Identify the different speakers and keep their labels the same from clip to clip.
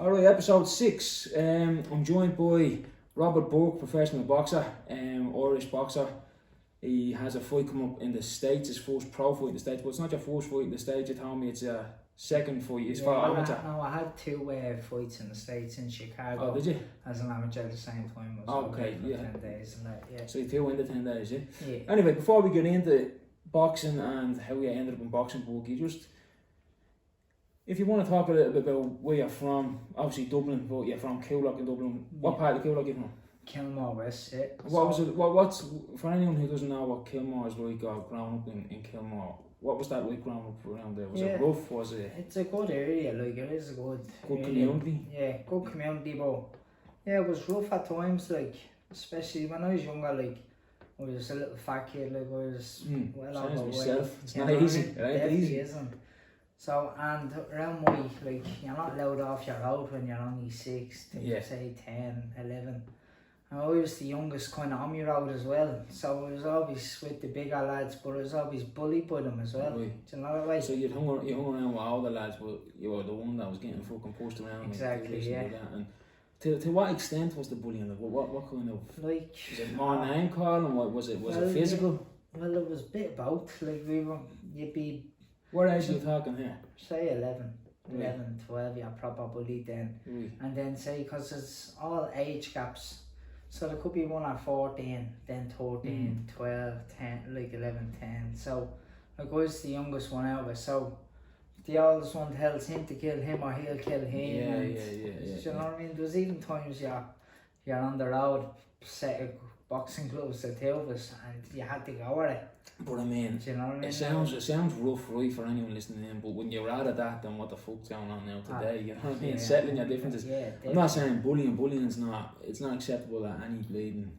Speaker 1: Alright, episode 6. I'm joined by Robert Burke, professional boxer, Irish boxer. He has a fight coming up in the States, his first pro fight in the States, but it's not your first fight in the States. You told me it's a second fight. It's for amateur.
Speaker 2: I had two fights in the States in Chicago.
Speaker 1: Oh, did you?
Speaker 2: As an amateur at the same time.
Speaker 1: Okay, yeah.
Speaker 2: 10 days and that, yeah.
Speaker 1: So you two in the 10 days, yeah?
Speaker 2: Yeah.
Speaker 1: Anyway, before we get into boxing and how you ended up in boxing, Burke, if you want to talk a little bit about where you're from, obviously Dublin, but you're from Coolock in Dublin. What part of Coolock are you from?
Speaker 2: Kilmore West, yeah.
Speaker 1: What's for anyone who doesn't know what Kilmore is like, or growing up in Kilmore, what was that like growing up around there? Was it rough? Was it?
Speaker 2: It's a good area, like it is a good
Speaker 1: community.
Speaker 2: Yeah, good community, but yeah, it was rough at times, like especially when I was younger, like I was a little fat kid, like I was well overweight.
Speaker 1: It's not easy, right?
Speaker 2: It definitely isn't. So, and around my, like, you're not allowed off your road when you're only 6 to say 10, 11. And I was the youngest kind of on my road as well. So I was always with the bigger lads, but I was always bullied by them as well.
Speaker 1: Right.
Speaker 2: Do you know that way?
Speaker 1: So you hung around with all the lads, but you were the one that was getting fucking pushed around.
Speaker 2: Exactly,
Speaker 1: and
Speaker 2: yeah.
Speaker 1: And to what extent was the bullying? Like, what kind of,
Speaker 2: like,
Speaker 1: was it more name calling? Was it physical?
Speaker 2: Well, it was a bit both. Like, you'd be...
Speaker 1: What age are you talking here?
Speaker 2: Say 11, 12, you're proper bullied then.
Speaker 1: Right.
Speaker 2: And then say, because it's all age gaps. So there could be one at 14, then 13, 12, 10, like 11, 10. So like I was the youngest one out of it. So the oldest one tells him to kill him or he'll kill him.
Speaker 1: Yeah.
Speaker 2: Do you know what I mean? There's even times you're on the road, set of boxing gloves, the two of us, and you had to go with it.
Speaker 1: But I mean,
Speaker 2: do you know what I mean?
Speaker 1: It sounds rough, right, for anyone listening in, but when you're out of that, then what the fuck's going on now today? You know what I mean? Settling your differences. I'm not saying bullying's not acceptable at any bleeding,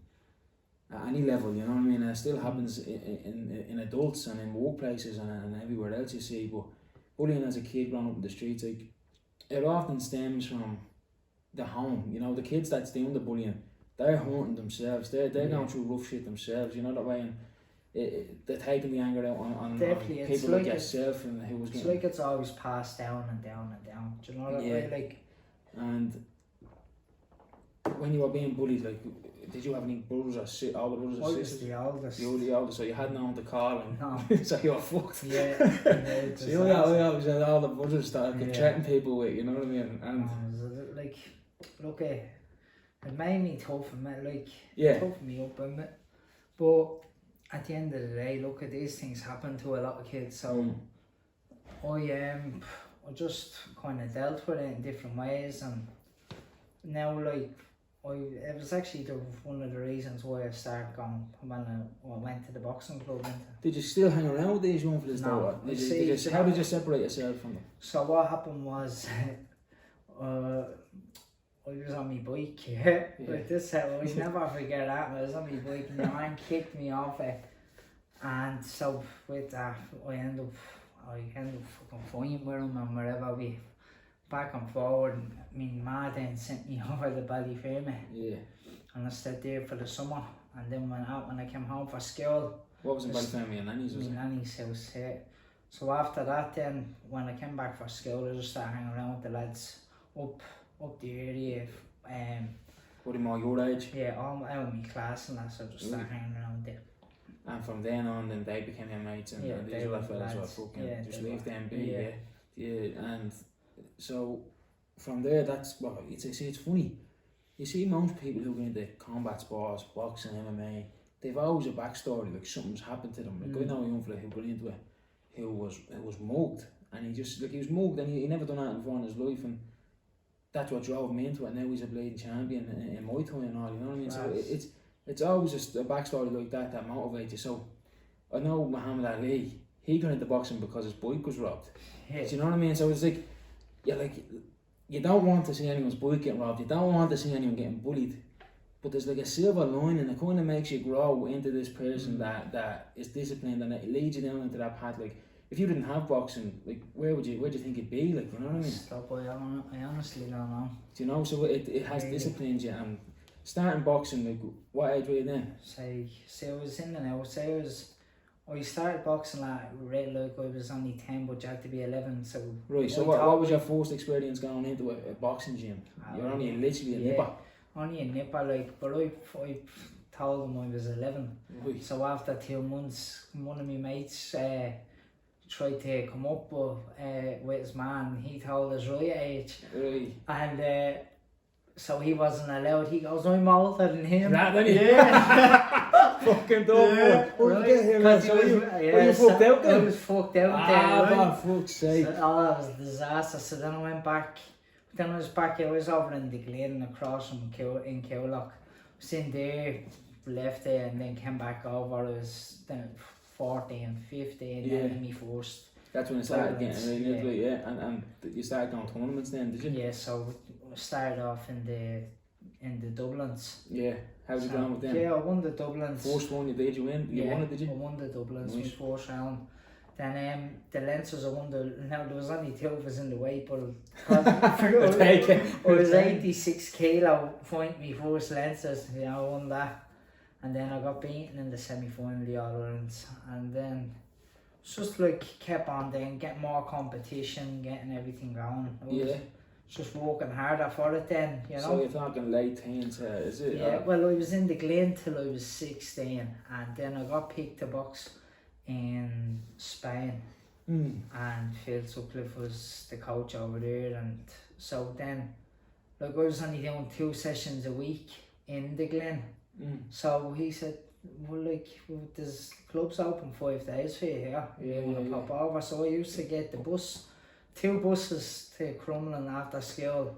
Speaker 1: at any level, you know what I mean? It still happens in adults and in workplaces and everywhere else you see, but bullying as a kid growing up in the streets, like, it often stems from the home, you know, the kids that's doing the bullying, they're hurting themselves, they're going through rough shit themselves, you know that way, and they're taking the anger out on people like yourself and who was getting...
Speaker 2: It's like it's always passed down and down and down, do you know that way, like...
Speaker 1: And when you were being bullied, like, did you have any brothers or older brothers or sisters?
Speaker 2: I was the oldest.
Speaker 1: You were the oldest, so you had no one to call and...
Speaker 2: No.
Speaker 1: So you were fucked.
Speaker 2: Yeah.
Speaker 1: So you always had all the brothers that could threaten people with, you know what I mean? And
Speaker 2: like, look, it made me toughen me, like, toughen me up a bit. But at the end of the day, look, at these things happen to a lot of kids, so I just kind of dealt with it in different ways, and now, like, it was actually one of the reasons why I started going when I went to the boxing club.
Speaker 1: Did you still hang around with these young fellas?
Speaker 2: No.
Speaker 1: How did you separate yourself from them?
Speaker 2: So what happened was, I was on my bike, like this, I will never forget that. I was on my bike and the man kicked me off it, and so with that, I ended up fucking fighting with him and wherever we back and forward. And my ma then sent me over to Ballyfermot. Yeah. And I stayed there for the summer, and then when I came home for school.
Speaker 1: What was in Ballyfermot? Your nanny's, was it?
Speaker 2: My nanny's house, yeah. So after that, then when I came back for school, I just started hanging around with the lads up the area.
Speaker 1: What, more your age?
Speaker 2: Yeah, all out of my class and that, so just started hanging around there.
Speaker 1: And from then on, then they became your mates, and these other fellas were fucking just leave them be, yeah. And so from there, that's well, it's funny. You see, most people who go into combat sports, boxing, MMA, they've always a backstory, like something's happened to them. Like I know a young fella who got into it, who was mugged, and he was mugged, and he never done anything before in his life, and that's what drove him into it. Now he's a bleeding champion in Muay Thai and all, you know what I mean? So it's always just a backstory like that motivates you. So I know Muhammad Ali, he got into boxing because his bike was robbed. Yeah. Do you know what I mean? So it's like, you don't want to see anyone's bike getting robbed, you don't want to see anyone getting bullied, but there's like a silver line, and it kind of makes you grow into this person that is disciplined, and it leads you down into that path. Like, if you didn't have boxing, like, where do you think you'd be? Like, you know what I mean?
Speaker 2: Stop, I honestly don't know.
Speaker 1: Do you know? So it has disciplined you, and starting boxing, like, what age were you then?
Speaker 2: Say I was in and out. Say I I started boxing like I was only 10, but you had to be 11. So
Speaker 1: right. So what was your first experience going into a boxing gym? You're only literally a nipper.
Speaker 2: Only a nipper, like. But I told him I was 11.
Speaker 1: Right.
Speaker 2: So after 2 months, one of my mates tried to come up with his man. He told his right age.
Speaker 1: Right.
Speaker 2: And so he wasn't allowed. He goes, I'm older than him.
Speaker 1: Yeah. Fucking dog.
Speaker 2: Yeah.
Speaker 1: You fucked out then?
Speaker 2: I was fucked out then.
Speaker 1: For fuck's sake.
Speaker 2: So, oh, that was a disaster. So then I went back. Then I was over in the Glen across from in Cowlock. I was in there, left there, and then came back over. I was then 14, 15, then in my first.
Speaker 1: That's when it started getting really, and you started going tournaments then, did you?
Speaker 2: Yeah, so I started off in the Dublins.
Speaker 1: Yeah, how'd you go on with them?
Speaker 2: Yeah, I won the Dublins.
Speaker 1: First one you did, you win? You won it, did you?
Speaker 2: I won the Dublins,
Speaker 1: Nice.
Speaker 2: my first round. Then the Lancers, I won now there was only 2 of us in the weight, but I was 86 kilo, point me first Lancers, I won that. And then I got beaten in the semi-final, the All-Irelands, and then just like kept on then, getting more competition, getting everything going. I was just working harder for it then,
Speaker 1: So you're talking late teens, is it?
Speaker 2: Yeah, well I was in the Glen till I was 16, and then I got picked to box in Spain. And Phil Sutcliffe was the coach over there, and so then like I was only doing 2 sessions a week in the Glen. So he said, well, like, there's clubs open 5 days for you here. You want to pop over? So I used to get the bus, 2 buses to Crumlin after school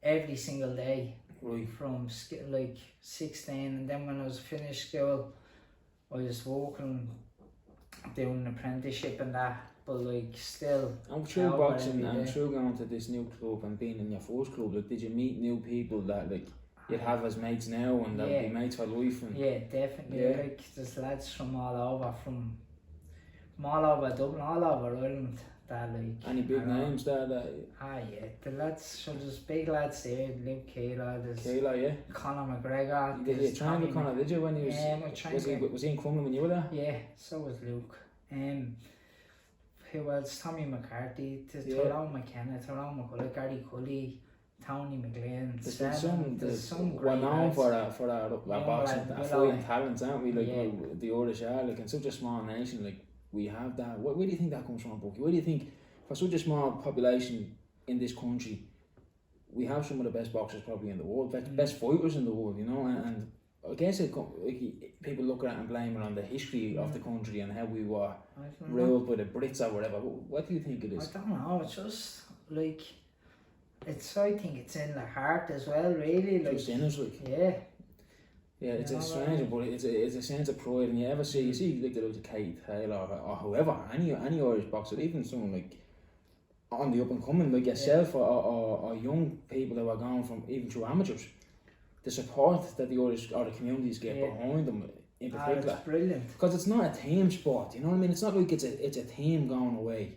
Speaker 2: every single day.
Speaker 1: Right.
Speaker 2: From like 16, and then when I was finished school, I was working, doing an apprenticeship and that. But like still,
Speaker 1: I'm through boxing and through going to this new club and being in your first club. Like, did you meet new people that like you'd have as mates now and that would be mates for life? And
Speaker 2: yeah, definitely. Like there's lads from all over Dublin, all over Ireland. That like
Speaker 1: any big names there?
Speaker 2: The lads. So there's big lads there. Luke Kayla,
Speaker 1: there's
Speaker 2: Conor McGregor.
Speaker 1: Did you train with Conor? Did you when he was? Was he in Crumlin when you were there?
Speaker 2: Yeah, so was Luke. Who else? Tommy McCarthy, Tyrone McKenna, Tyrone McCullough, Gary Cully, Tony McLean. There's some great
Speaker 1: known
Speaker 2: lads.
Speaker 1: for our boxing, our fighting talents, aren't we? Like the Irish are, like in such a small nation, like we have that. Where do you think that comes from, Burke? Where do you think, for such a small population in this country, we have some of the best boxers probably in the world, best fighters in the world, you know, and I guess people look at it and blame it on the history of the country and how we were ruled by the Brits or whatever. What do you think it is?
Speaker 2: I don't know, it's just like, I think it's in the heart as well, really. Like,
Speaker 1: just in us, like. Yeah, it's a strange, but it's a sense of pride, and you see like the Kate Taylor or whoever, any Irish boxer, even someone like on the up and coming, like yourself or young people that were going from even through amateurs, the support that the Irish or the communities get behind them in particular.
Speaker 2: It's brilliant.
Speaker 1: Because it's not a team sport, you know what I mean? It's not like it's a team going away.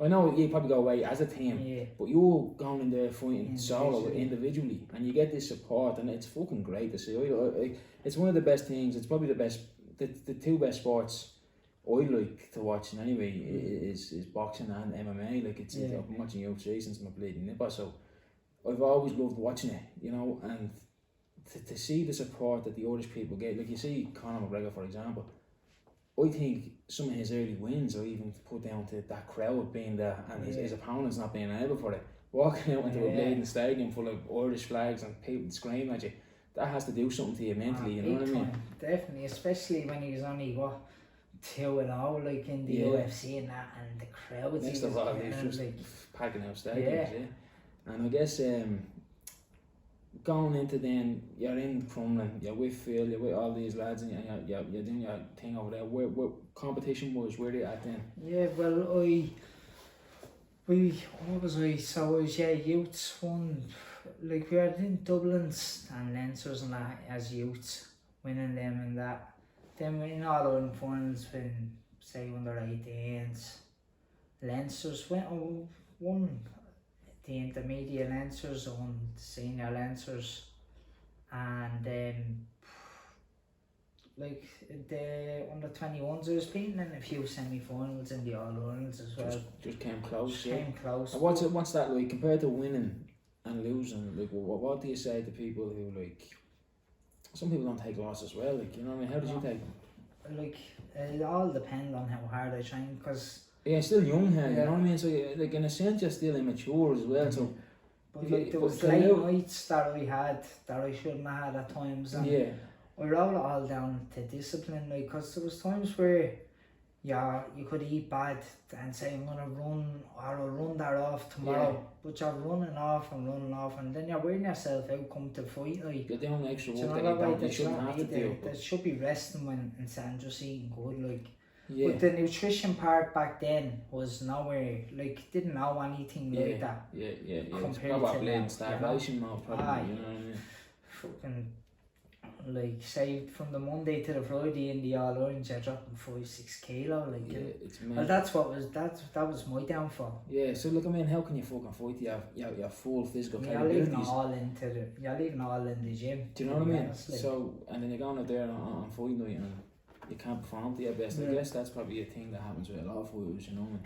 Speaker 1: I know you probably go away as a team, but you're going in there fighting solo, individually, and you get this support, and it's fucking great to see. It's one of the best things. It's probably the 2 best sports I like to watch anyway is boxing and MMA. Like I've been watching UFC since my bleeding nipper, so I've always loved watching it, you know, and to see the support that the Irish people get, like you see Conor McGregor for example, I think some of his early wins are even put down to that crowd being there and his opponents not being able for it. Walking out into a bleeding stadium full of Irish flags and people screaming at you, that has to do something to you mentally, you know what I mean?
Speaker 2: Definitely, especially when he was only 2-0 like in the UFC and that, and the crowds.
Speaker 1: Next of all, he's just like packing out stadiums, And I guess going into then, you're in Crumlin, you're with Phil, you're with all these lads, and you're doing your thing over there. Where competition was, where are you at then?
Speaker 2: Yeah, well, what was I? So I was youths one, like we were in Dublins and Lancers and that as youths, winning them and that. Then in all Ireland finals, when say under 18s, Lancers won the intermediate Lancers, won senior Lancers, and like the under 21s, I was beaten in a few semi-finals in the All-Irelands as well.
Speaker 1: Just came close.
Speaker 2: Just came close.
Speaker 1: And what's that like compared to winning and losing? Like, what do you say to people who like? Some people don't take losses well. Like, you know what I mean? How did you take them?
Speaker 2: Like, it all depends on how hard I train, because
Speaker 1: yeah, still young here. You know what I mean? So like in a sense, you're still immature as well. So.
Speaker 2: But like, there was late nights that I had that I shouldn't have had at times, and I wrote it all down to discipline, like, because there was times where you could eat bad and say I'm gonna run, or I'll run that off tomorrow, but you're running off, and then you're wearing yourself out come to fight, like
Speaker 1: you're doing extra work
Speaker 2: that
Speaker 1: you shouldn't have to do.
Speaker 2: There should be resting when instead of just eating good, like. But the nutrition part back then was nowhere, like, didn't know anything like that.
Speaker 1: Yeah.
Speaker 2: Compared
Speaker 1: probably
Speaker 2: to now,
Speaker 1: starvation now, probably, you know what I mean?
Speaker 2: Fucking, like, say, from the Monday to the Friday in the All-Irelands, you're dropping 5-6 kilo, like,
Speaker 1: it's
Speaker 2: well, that was my downfall.
Speaker 1: Yeah, so look, I mean, how can you fucking fight your full physical
Speaker 2: capabilities? You're leaving all in the gym.
Speaker 1: Do you know what I mean? So, and then you're going out there on fight night and you can't perform to your best. I guess that's probably a thing that happens with a lot of fighters, you know.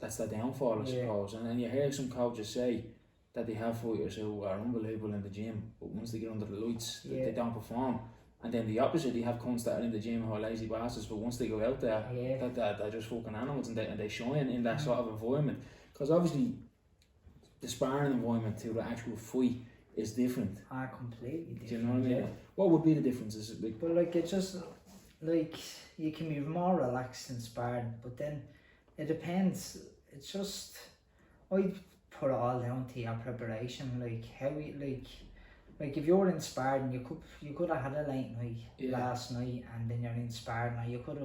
Speaker 1: That's the downfall, I suppose. And then you hear some coaches say that they have fighters who are unbelievable in the gym, but once they get under the lights, they don't perform. And then the opposite, they have cunts that are in the gym who are lazy bastards, but once they go out there, they're just fucking animals, and they shine in that sort of environment. Because obviously, the sparring environment to the actual fight is different.
Speaker 2: Completely different.
Speaker 1: Do you know what I mean? What would be the differences?
Speaker 2: But like, it's just like you can be more relaxed in sparring, but then it depends. It's just I put it all down to your preparation, like how you like if you're in sparring, you could have had a late night last night, and then you're in sparring, or you could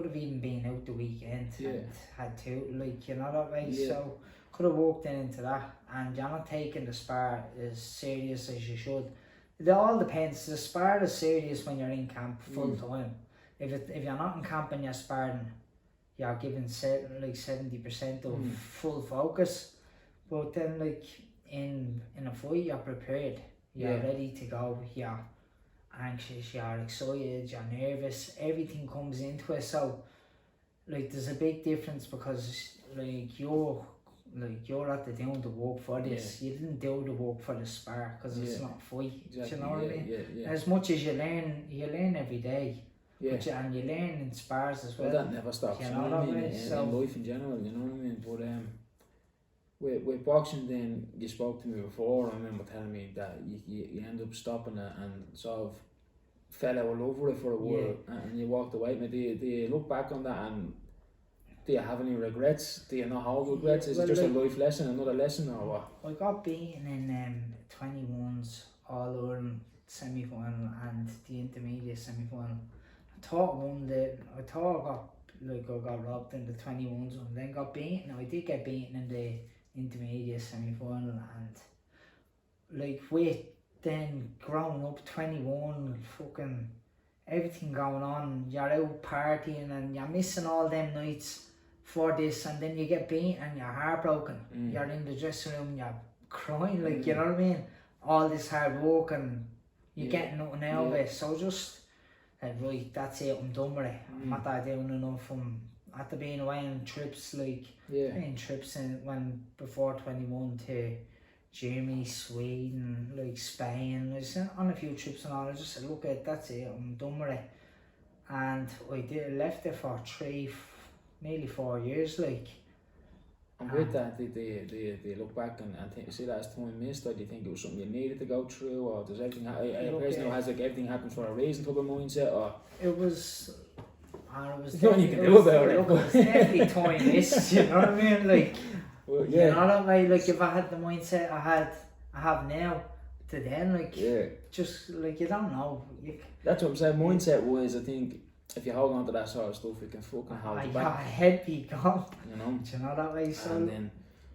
Speaker 2: have even been out the weekend and had to, like, you know that way. So could have walked into that, and you're not taking the spar as serious as you should. It all depends. The spar is serious when you're in camp full time. If you're not in camp and you're sparring, you're given 70% of full focus. But then, like, in a fight, you're prepared. You're ready to go. You're anxious. You're excited. You're nervous. Everything comes into it. So, like, there's a big difference, because like you're at the doing the work for this. You didn't do the work for the spar, because it's not fight.
Speaker 1: Exactly.
Speaker 2: Do you know what I mean?
Speaker 1: Yeah.
Speaker 2: As much as you learn every day. And you learn in spars as well.
Speaker 1: Well, that never stops. You know what I mean? In life in general, you know what I mean? But with boxing, then you spoke to me before. I remember telling me that you end up stopping it and sort of fell out of love with it for a while, and you walked away. Do you look back on that, and do you have any regrets? Do you not have regrets? Is it just a life lesson, another lesson, or what?
Speaker 2: I got beaten in 21s All-Ireland semi-final and the intermediate semi-final. I thought I got robbed in the 21s and then got beaten. I did get beaten in the intermediate semi-final, and like, with then growing up 21, fucking everything going on, you're out partying and you're missing all them nights for this, and then you get beaten and you're heartbroken. You're in the dressing room, you're crying, like, you know what I mean? All this hard work and you get nothing out of it. So just right, that's it, I'm done with it. I'm not doing enough. After being away on trips, like paying trips before 21 to Germany, Sweden, like Spain. I was on a few trips and all. I just said, look, that's it, I'm done with it. And I left it for nearly 4 years, like.
Speaker 1: And with that, do you look back and see that as time missed, or do you think it was something you needed to go through, or does everything a person who has like everything happens for a reason type of mindset, or?
Speaker 2: It was
Speaker 1: nothing you can do about it.
Speaker 2: Look, it was definitely time missed, you know what I mean? Like, well, you know that way, like, if I had the mindset I have now to then, like, just like, you don't know.
Speaker 1: That's what I'm saying, mindset wise, I think if you hold on to that sort of stuff, it can fucking hold you back.
Speaker 2: Head be gone.
Speaker 1: You know?
Speaker 2: Do you know that way? So,
Speaker 1: and then,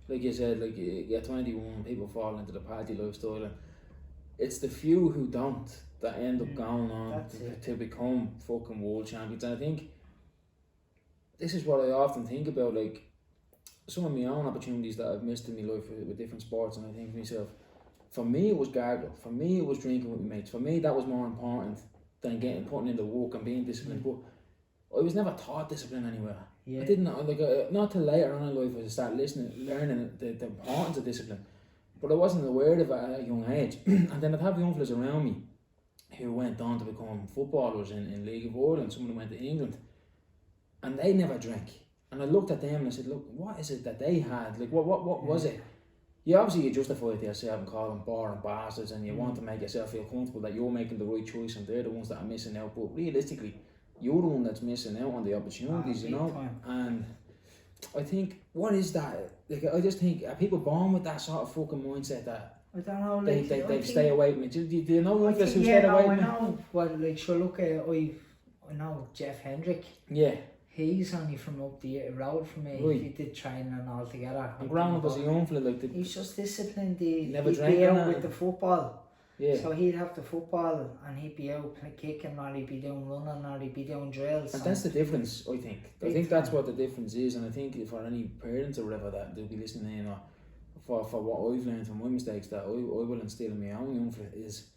Speaker 1: like you said, like, you're 21, people fall into the party lifestyle, and it's the few who don't that end up going on to become fucking world champions. And I think this is what I often think about, like, some of my own opportunities that I've missed in my life with different sports, and I think to myself, for me it was gargle. For me it was drinking with my mates. For me that was more important than putting in the work and being disciplined. But I was never taught discipline anywhere. I didn't know, like not till later on in life as I started learning the importance of discipline. But I wasn't aware of it at a young age. And then I'd have young fellas around me who went on to become footballers in League of Ireland. Some of them went to England, and they never drank. And I looked at them and I said, look, what is it that they had? Like, what was it? You justify it to yourself and call them boring bastards, and you want to make yourself feel comfortable that you're making the right choice and they're the ones that are missing out. But realistically, you're the one that's missing out on the opportunities, you know. And I think, what is that? Like, I just think, are people born with that sort of fucking mindset that
Speaker 2: I don't know,
Speaker 1: like, they stay away from it? Do you know one of us who stayed away from it?
Speaker 2: I know. Well, like, sure, look at I know Jeff Hendrick.
Speaker 1: Yeah.
Speaker 2: He's only from up the road from me. Right. He did training and all together.
Speaker 1: And growing up as a young fella, like,
Speaker 2: he's just disciplined. He'd
Speaker 1: never
Speaker 2: be out with the football.
Speaker 1: Yeah.
Speaker 2: So he'd have the football and he'd be out kicking, or he'd be doing running, or he'd be doing drills.
Speaker 1: And that's the difference, I think. I think that's what the difference is. And I think for any parents or whatever that they'll be listening in, or for what I've learned from my mistakes that I will instill in my own young fella is,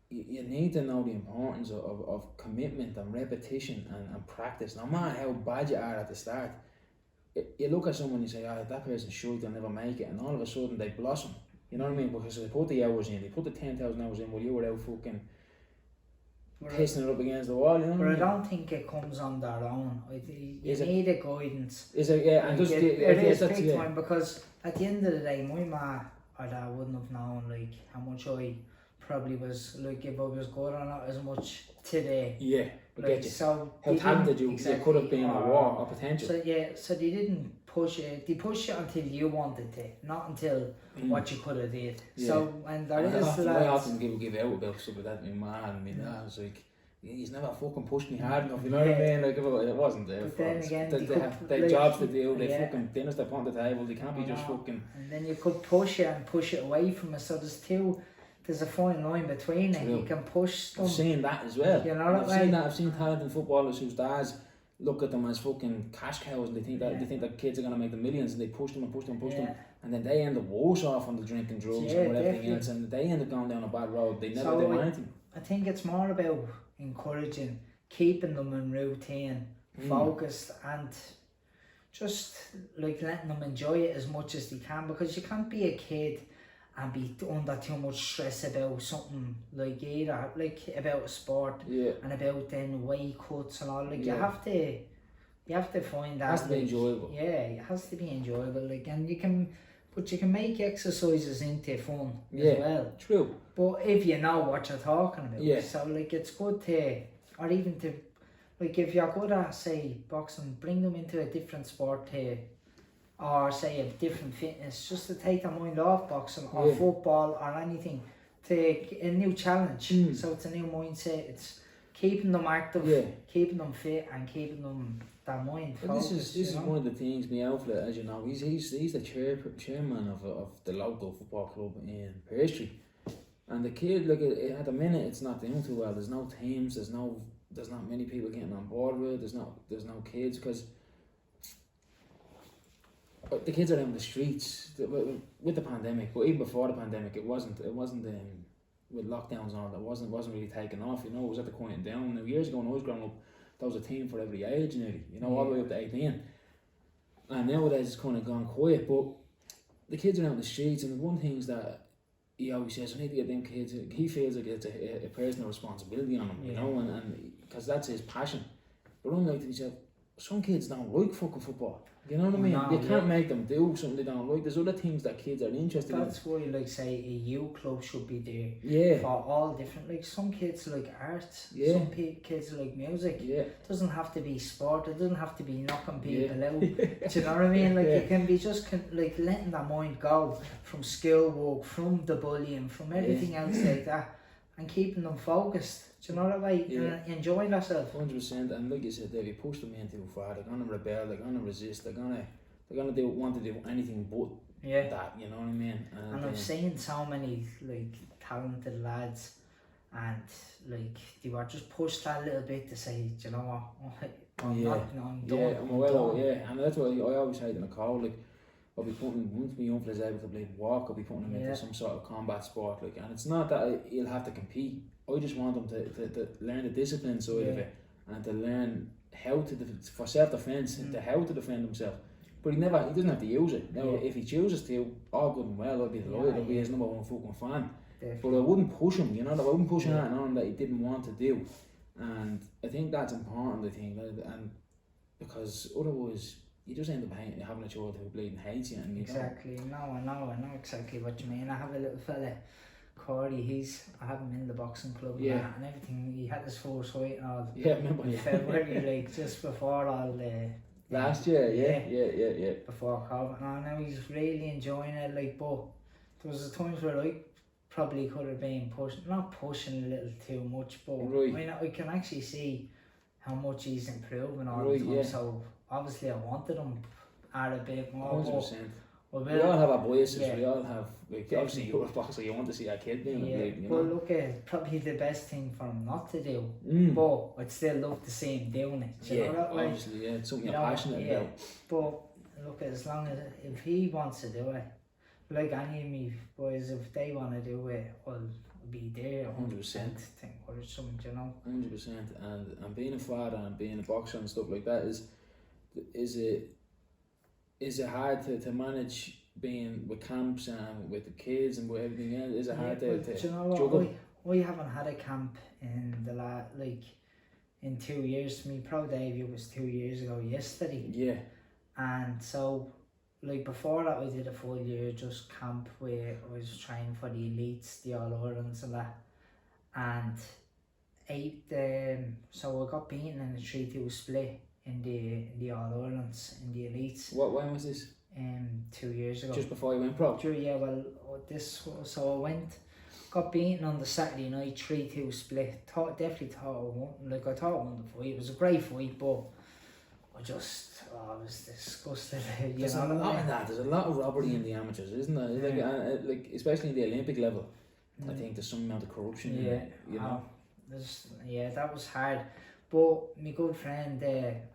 Speaker 1: you need to know the importance of commitment and repetition and practice. No matter how bad you are at the start, you look at someone and you say, that person's sure they'll never make it, and all of a sudden they blossom. You know what I mean? Because they put the hours in, they put the 10,000 hours in while you were out fucking pissing it up against the wall, you know what I mean?
Speaker 2: But I don't think it comes on their own. You need a guidance.
Speaker 1: Is it? Yeah, and just...
Speaker 2: It is big time, because at the end of the day, my ma or dad wouldn't have known, like, how much I probably was, like, if I was good or not as much today.
Speaker 1: Yeah, I get you.
Speaker 2: So
Speaker 1: how talented you could have been, or potential.
Speaker 2: So they didn't push it. They pushed it until you wanted to, not until what you could have did. Yeah. So, and there is
Speaker 1: I often give out about stuff like that to my man and my dad. I was like, he's never fucking pushed me hard enough, you know what I mean? Like, it wasn't their fault. Then again, they have jobs to do, they fucking dinners to put on the table, they can't be just fucking...
Speaker 2: And then you could push it and push it away from it, so there's a fine line between it. You can push them.
Speaker 1: I've seen that as well.
Speaker 2: You know
Speaker 1: I've seen talented footballers whose dads look at them as fucking cash cows, and they think that kids are gonna make the millions, and they push them, and then they end up worse off on the drinking drugs and everything else, and they end up going down a bad road. They never do anything.
Speaker 2: I think it's more about encouraging, keeping them in routine, focused, and just like letting them enjoy it as much as they can, because you can't be a kid and be under too much stress about something like either, like about a sport and about then weight cuts and all. Like you have to find that.
Speaker 1: It has to be enjoyable.
Speaker 2: Yeah, it has to be enjoyable. Like, and you can make exercises into fun as well.
Speaker 1: True.
Speaker 2: But if you know what you're talking about, so like it's good to, or even to, like if you're good at say boxing, bring them into a different sport to. Or say a different fitness, just to take their mind off boxing or football or anything, to a new challenge. So it's a new mindset. It's keeping them active, keeping them fit, and keeping them their mind focused.
Speaker 1: This is one of the things. My outlet, as you know, he's the chairman of the local football club in Peristry, and the kid, like at the minute, it's not doing too well. There's no teams. There's not many people getting on board with it. There's no kids, because the kids are out in the streets with the pandemic, but even before the pandemic, it wasn't with lockdowns and all that, wasn't really taking off. You know, it was at the quieting down. Now, years ago when I was growing up, there was a team for every age nearly, you know, all the way up to 18. And nowadays it's kind of gone quiet, but the kids are out in the streets, and one thing is that he always says, I need to get them kids, he feels like it's a personal responsibility on him, you know, and because that's his passion. But I'm like to myself, some kids don't like fucking football. You know what I mean?
Speaker 2: No,
Speaker 1: you can't make them do something they don't like. There's other things that kids are interested in.
Speaker 2: That's why, like, say, a youth club should be there.
Speaker 1: Yeah.
Speaker 2: For all different, like, some kids like arts.
Speaker 1: Yeah.
Speaker 2: Some kids like music.
Speaker 1: Yeah.
Speaker 2: It doesn't have to be sport. It doesn't have to be knocking people out. Do you know what I mean? Like, it can be just, like, letting their mind go from school work, from the bullying, from everything else like that, and keeping them focused. Do you know what I mean? And enjoying themselves.
Speaker 1: 100%. And like you said, if you push them in too far, they're gonna rebel, they're gonna resist, they're gonna want to do anything but that. You know what I mean?
Speaker 2: And I've seen so many like talented lads, and like they were just pushed that little bit to say, do you know what? I'm done.
Speaker 1: And that's what I always say to Nicole. Like, I'll be putting, once my young fella's able to play walk, I'll be putting him into some sort of combat sport, like, and it's not that he'll have to compete. I just want him to learn the discipline side of it, and to learn how to, for self-defence, and to how to defend himself. But he doesn't have to use it. Now, if he chooses to, all good and well, I'd be delighted, I'd be his number one fucking fan. Definitely. But I wouldn't push him, I wouldn't push anything on him that he didn't want to do. And I think that's important, and because otherwise, you just end up having a child who bleeding hates you. And
Speaker 2: exactly. No, I know exactly what you mean. I have a little fella, Corey. I have him in the boxing club and everything. He had his first fight and all.
Speaker 1: Yeah, remember?
Speaker 2: February, like just before all the.
Speaker 1: Last year, yeah.
Speaker 2: Before COVID, and now he's really enjoying it. Like, but there was times where I probably could have been not pushing a little too much, but I mean, I can actually see how much he's improving all the time. So obviously, I wanted him at a bit more.
Speaker 1: 100%. We all have our biases. We all have, like, obviously you're a boxer, you want to see a kid being a
Speaker 2: Well, look, probably the best thing for him not to do, but I'd still love to see him doing it. Do you know that way?
Speaker 1: Obviously, it's something you're passionate about.
Speaker 2: But look, as long as if he wants to do it, like any of me boys, if they want to do it, I'll be there 100% to encourage them,
Speaker 1: 100%. And being a father and being a boxer and stuff like that is it hard to manage being with camps and with the kids and with everything else? Is it hard to juggle?
Speaker 2: We haven't had a camp in in 2 years. My pro debut was 2 years ago yesterday. Yeah. And so, like, before that, I did a full year just camp where I was training for the elites, the All-Irelands and that. And so I got beaten in the 3-2 split in the All-Irelands, in the elites.
Speaker 1: When was this?
Speaker 2: 2 years ago.
Speaker 1: Just before you went pro?
Speaker 2: Yeah, well, so I got beaten on the Saturday night, 3-2 split. Definitely thought I won. Like, I thought I won the fight. It was a great fight, but I was disgusted.
Speaker 1: There's a lot of that. There's a lot of robbery in the amateurs, isn't there? Yeah. Like especially in the Olympic level. I think there's some amount of corruption in it,
Speaker 2: that was hard. But my good friend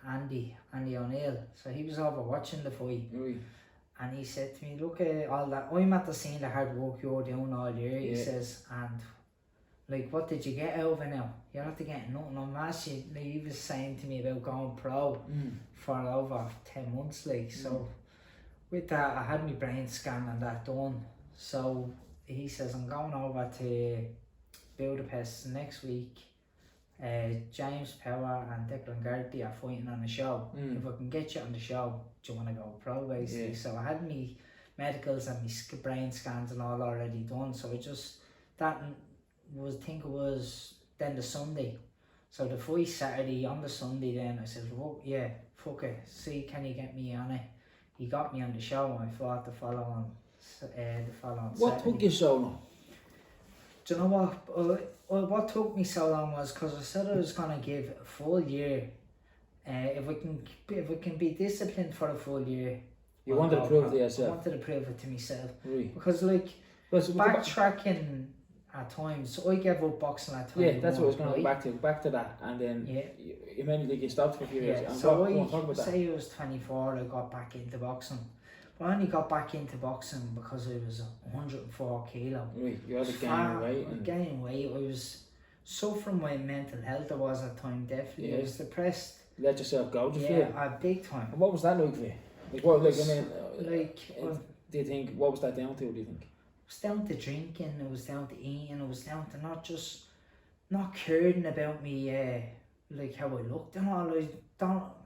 Speaker 2: Andy O'Neill, so he was over watching the fight, and he said to me, "Look at all that. I'm at the seeing the hard work you're doing all year." He says, "And like, what did you get out of it now? You're not getting nothing." I'm actually, like, he was saying to me about going pro for over 10 months, like. So with that, I had my brain scan and that done. So he says, "I'm going over to Budapest next week. James Power and Declan Garty are fighting on the show. If I can get you on the show, do you want to go pro, basically?" So I had my medicals and my brain scans and all already done. So it was then the Sunday. So the fight Saturday, on the Sunday then I said, "Well, yeah, fuck it, see, can you get me on it?" He got me on the show, and I fought the following Saturday.
Speaker 1: What took you so long?
Speaker 2: Do you know what took me so long was because I said I was going to give a full year. If we can be disciplined for a full year.
Speaker 1: You wanted to prove it to yourself?
Speaker 2: I wanted to prove it to myself.
Speaker 1: Right.
Speaker 2: Because, like, backtracking at times, I gave up boxing at times.
Speaker 1: Yeah, that's what I was going to go back to that. And then you meant like you stopped for a few years.
Speaker 2: Yeah,
Speaker 1: and
Speaker 2: so say I was 24, I got back into boxing. But I only got back into boxing because I was 104 kilo.
Speaker 1: Right, you had to gain weight.
Speaker 2: Gaining weight. I was suffering with mental health. I was at time, definitely. I was depressed.
Speaker 1: You let yourself go, did you?
Speaker 2: Yeah, big time.
Speaker 1: And what was that like for you? Do you think, what was that down to, do you think?
Speaker 2: It was down to drinking, it was down to eating, it was down to not caring about me, like how I looked and all.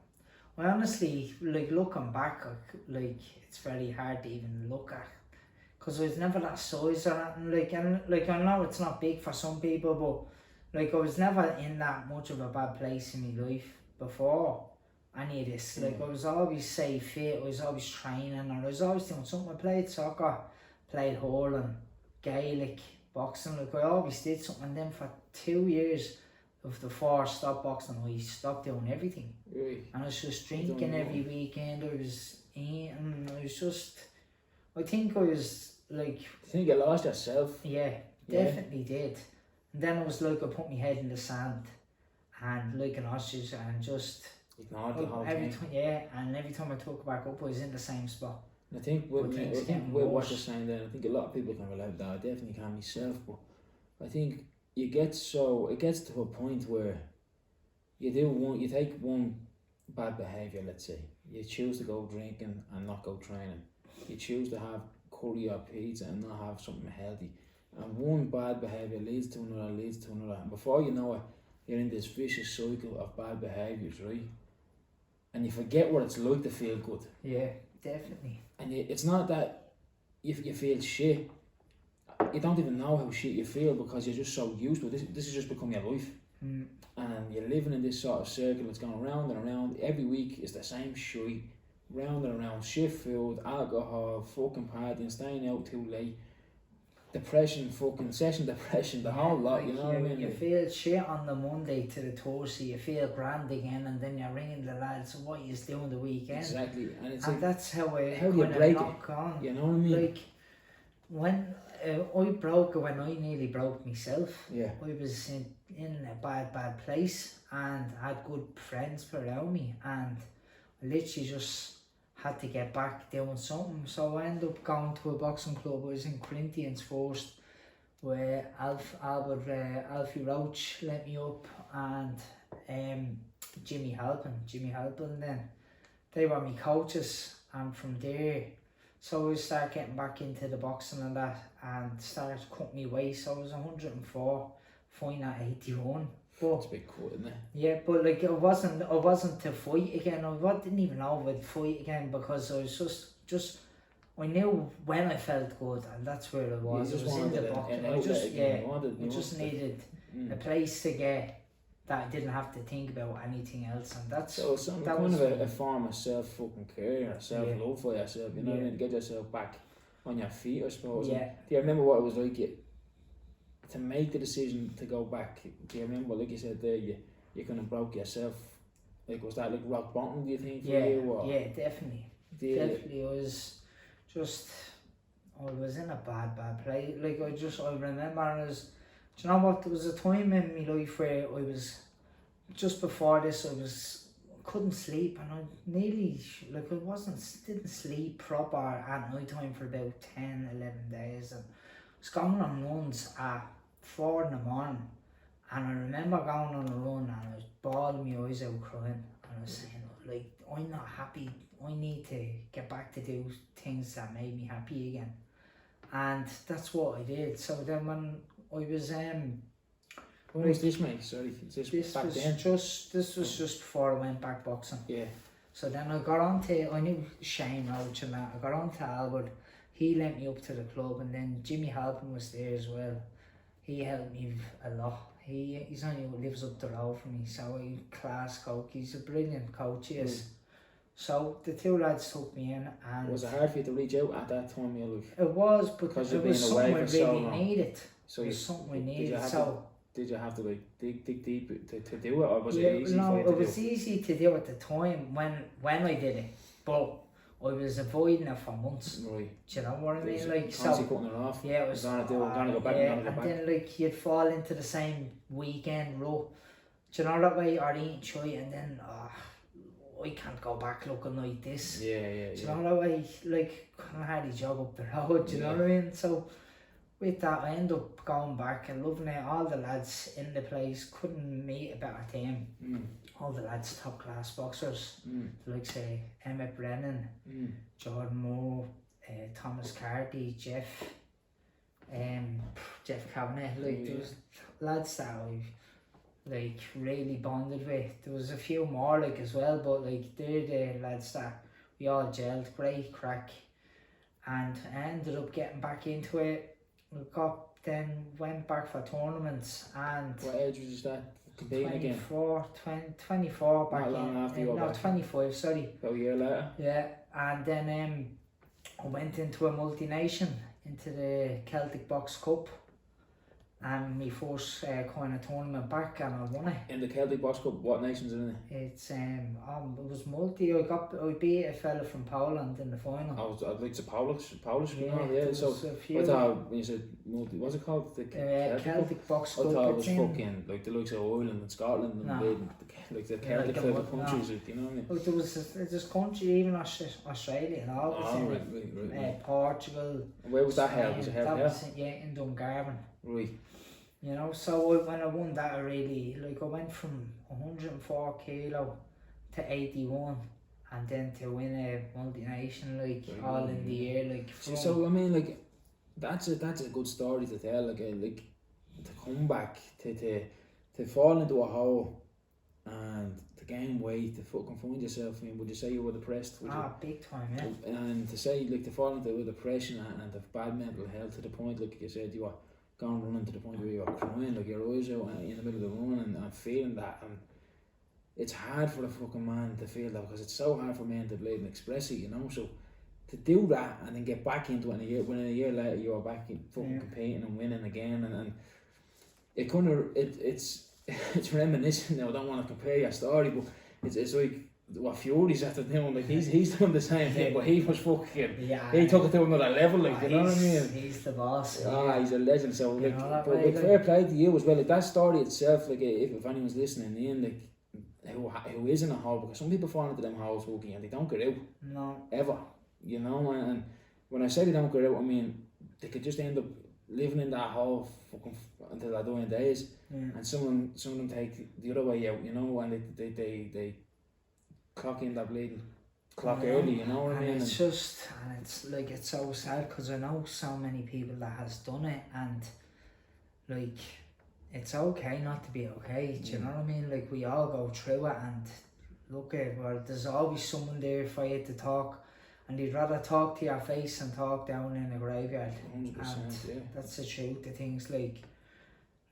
Speaker 2: I honestly, like, looking back, like, it's very hard to even look at, because I was never that size or anything, like, I know it's not big for some people, but, like, I was never in that much of a bad place in my life before any of this. Like, I was always fit, I was always training, and I was always doing something. I played soccer, played hurling, Gaelic, boxing, like, I always did something. And then for 2 years of the 4 stop boxing, I stopped doing everything.
Speaker 1: Really?
Speaker 2: And I was just drinking every weekend, I was eating, I think I was like...
Speaker 1: You think you lost yourself?
Speaker 2: Yeah, definitely did. And then I was like, I put my head in the sand and like an ostrich and just...
Speaker 1: Ignored the whole thing.
Speaker 2: And every time I took back up, I was in the same spot.
Speaker 1: I think with what you're saying there, I think a lot of people can relate to that. I definitely can myself, but I think it gets to a point where you take one bad behaviour, let's say. You choose to go drinking and not go training. You choose to have curry or pizza and not have something healthy. And one bad behaviour leads to another. And before you know it, you're in this vicious cycle of bad behaviours, right? And you forget what it's like to feel good.
Speaker 2: Yeah, definitely.
Speaker 1: And it's not that if you feel shit, you don't even know how shit you feel because you're just so used to it. This has just become your life.
Speaker 2: And
Speaker 1: you're living in this sort of circle that's going round and around. Every week is the same shit, round and around. Shit food, alcohol, fucking partying, staying out too late, depression, fucking session depression, the whole lot, you know what I mean?
Speaker 2: You feel shit on the Monday to the Thursday, you feel grand again, and then you're ringing the lads, what you doing the weekend?
Speaker 1: Exactly. And
Speaker 2: that's how I
Speaker 1: how do you break it?
Speaker 2: On.
Speaker 1: You know what I mean?
Speaker 2: Like, when when I nearly broke myself,
Speaker 1: yeah.
Speaker 2: I was in a bad place and had good friends around me, and I literally just had to get back doing something. So I ended up going to a boxing club. I was in Corinthians first, where Alfie Roach let me up, and Jimmy Halpin then. They were my coaches, and from there, so I started getting back into the boxing and that, and started cutting my weight. So I was 104, fighting at 81. But
Speaker 1: it's a bit cool, isn't it?
Speaker 2: Yeah, but like I wasn't to fight again. I didn't even know if I'd fight again because I was just I knew when I felt good, and that's where I was. I was in the boxing. I just needed a place to get that I didn't have to think about anything else, and that's
Speaker 1: so it's kind of a form of self-fucking care, self-love for yourself, you know what I mean, to get yourself back on your feet, I suppose.
Speaker 2: Yeah.
Speaker 1: Do you remember what it was like to make the decision to go back? Do you remember, like you said there, you kind of broke yourself, like was that like rock bottom, do you think, for you? Or?
Speaker 2: Yeah, definitely. Definitely, I was in a bad place. Like I remember do you know what, there was a time in my life where I was, just before this, I couldn't sleep, and I nearly, like didn't sleep proper at night time for about 10, 11 days, and I was going on runs at 4 in the morning, and I remember going on a run and I was bawling my eyes out crying, and I was saying, like, I'm not happy, I need to get back to do things that made me happy again, and that's what I did. So then when I was
Speaker 1: when was this, mate? Sorry, this
Speaker 2: was just before I went back boxing.
Speaker 1: Yeah.
Speaker 2: So then I knew Shane Roach and that. I got on to Albert. He let me up to the club, and then Jimmy Halpin was there as well. He helped me a lot. He's only lives up the road from me, so class coach. He's a brilliant coach, he is. So the two lads took me in, and
Speaker 1: was it hard for you to reach out at that time in your life?
Speaker 2: It was, because it was something I really needed. So it was something I needed.
Speaker 1: Did you have to like dig deep to do it, or was it easy for you to do?
Speaker 2: No, it was easy to do at the time when I did it, but I was avoiding it for months.
Speaker 1: Right.
Speaker 2: Do you know what I mean? Like,
Speaker 1: so cutting it off.
Speaker 2: Yeah, it was.
Speaker 1: I'm gonna go back.
Speaker 2: And then like you'd fall into the same weekend rut. Do you know that way? Or eating shit, and then I can't go back looking like this.
Speaker 1: Yeah.
Speaker 2: Do you know that way? Like, I had to jog up the road. Do you know what I mean? So with that, I ended up going back and loving it. All the lads in the place, couldn't meet a better team. All the lads, top class boxers, like say Emmett Brennan, Jordan Moore, Thomas Carty, Jeff Kavanagh. Like those lads that I like really bonded with. There was a few more like as well, but like they're the lads that we all gelled. Great crack, and I ended up getting back into it. We went back for tournaments, and
Speaker 1: what age was you start competing again?
Speaker 2: 24 back.
Speaker 1: Not long after you were back.
Speaker 2: 25, sorry.
Speaker 1: About a year later.
Speaker 2: Yeah, and then I went into a multi-nation, into the Celtic Box Cup, and my first kind of tournament back, and I won it.
Speaker 1: In the Celtic Box Cup, what nations are in it?
Speaker 2: It was multi. I beat a fella from Poland in the final.
Speaker 1: I'd like to Polish,
Speaker 2: yeah.
Speaker 1: So I thought when you said multi, what's it called? The
Speaker 2: Celtic Box Cup.
Speaker 1: I thought it was fucking like the likes of Ireland and Scotland and like the Celtic countries, you know what I mean?
Speaker 2: Like there's country, even Australia and all.
Speaker 1: Right.
Speaker 2: Portugal.
Speaker 1: Where was that held? Was it held
Speaker 2: here? In Dungarvan.
Speaker 1: Right.
Speaker 2: You know, so when I won that, I really, like, I went from 104 kilo to 81, and then to win a multi-nation, like, all in the year, like.
Speaker 1: So I mean, like, that's a good story to tell, like to come back, to fall into a hole, and to gain weight, to fucking find yourself. I mean, would you say you were depressed?
Speaker 2: Big time, yeah.
Speaker 1: And to say, like, to fall into depression and the bad mental health to the point, like you said, you were gone running to the point where you were crying, like your eyes out in the middle of the run, and feeling that, and it's hard for a fucking man to feel that, because it's so hard for men to blade and express it, you know. So to do that and then get back into it, when a year later you are back in fucking competing and winning again, and it kind of it's reminiscent. Now I don't want to compare your story, but it's like what Fury's after doing, like he's done the same thing, but he was fucking he took it to another level, like, you know what I mean?
Speaker 2: He's the boss.
Speaker 1: He's a legend. So like, but fair play to you as well. Like that story itself, like if anyone's listening in, like who is in a hole, because some people fall into them holes, Wookie, and they don't get out.
Speaker 2: No.
Speaker 1: Ever, you know. And when I say they don't get out, I mean they could just end up living in that hole fucking until their dying days. And some of them take the other way out, you know, and they clock in that bleeding clock early, you know what I mean?
Speaker 2: It's just, and it's like, it's so sad, because I know so many people that has done it, and like, it's okay not to be okay, do you know what I mean? Like, we all go through it, and look at, well, there's always someone there for you to talk, and they'd rather talk to your face than talk down in a graveyard.
Speaker 1: 100%,
Speaker 2: and that's the truth of things. Like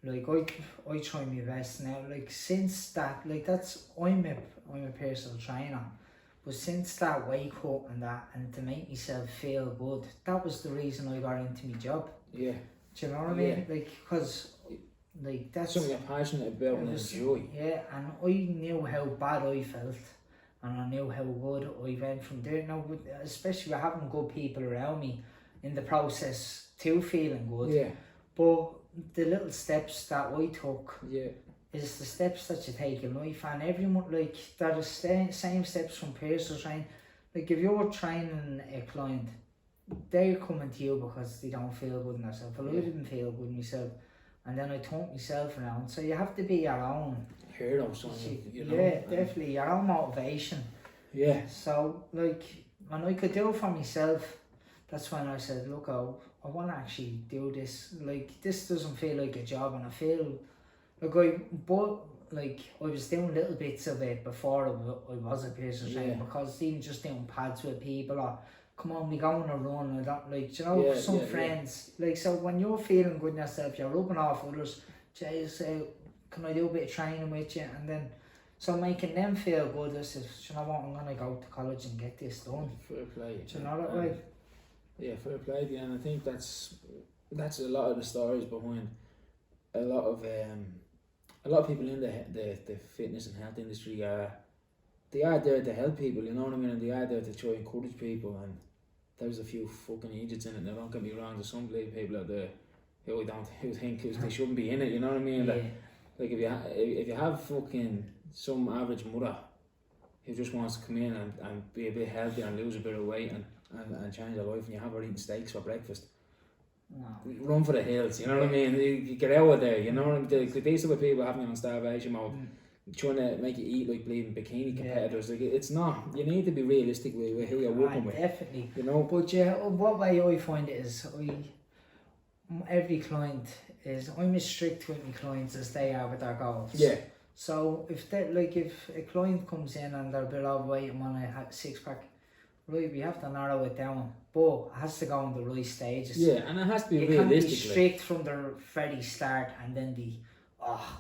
Speaker 2: I try my best now, like, since that, like, that's, I'm a personal trainer, but since that weight cut and to make myself feel good, that was the reason I got into my job.
Speaker 1: Yeah.
Speaker 2: Do you know what I mean? Like, because, like, that's
Speaker 1: something you're passionate about and enjoy.
Speaker 2: Yeah, and I knew how bad I felt, and I knew how good I went from there. Now, especially with having good people around me in the process to feeling good.
Speaker 1: Yeah.
Speaker 2: But the little steps that I took
Speaker 1: is
Speaker 2: the steps that you take in life, and everyone, like, they're the same steps from personal training. Like, if you're training a client, they're coming to you because they don't feel good in themselves. Well, I didn't feel good myself, and then I turned myself around. So you have to be your own
Speaker 1: hero, you know.
Speaker 2: Yeah, definitely your own motivation.
Speaker 1: Yeah.
Speaker 2: So, like, when I could do it for myself, that's when I said, look, I want to actually do this. Like, this doesn't feel like a job, and I feel like I was doing little bits of it before I was a personal trainer, because even just doing pads with people, or come on, we go on a run, or that, like, you know, some friends. Like, so when you're feeling good in yourself, you're rubbing off others. Jay say, can I do a bit of training with you? And then, so making them feel good, I said, you know what, I'm going to go to college and get this done.
Speaker 1: Fair play.
Speaker 2: Do you know that way?
Speaker 1: Yeah, fair play, and I think that's a lot of the stories behind a lot of people in the fitness and health industry. They are there to help people, you know what I mean, and they are there to try and encourage people. And there's a few fucking idiots in it. Now, don't get me wrong, there's some people out there who think they shouldn't be in it, you know what I mean? Like if you have fucking some average mother who just wants to come in and be a bit healthier and lose a bit of weight and change their life, and you have her eating steaks for breakfast, run for the hills, you know what I mean? You get out of there, you know what I mean? These are the people having you on starvation mode, trying to make you eat like bleeding bikini competitors. Like, it's not. You need to be realistic with who you're working with.
Speaker 2: Definitely.
Speaker 1: You know.
Speaker 2: But what way I find it is, every client is, I'm as strict with my clients as they are with their goals.
Speaker 1: Yeah.
Speaker 2: So if a client comes in and they're a bit overweight and want a 6-pack, right, we have to narrow it down, but it has to go in the right stages.
Speaker 1: Yeah, and it has to be realistic.
Speaker 2: You can't be strict from the very start and then be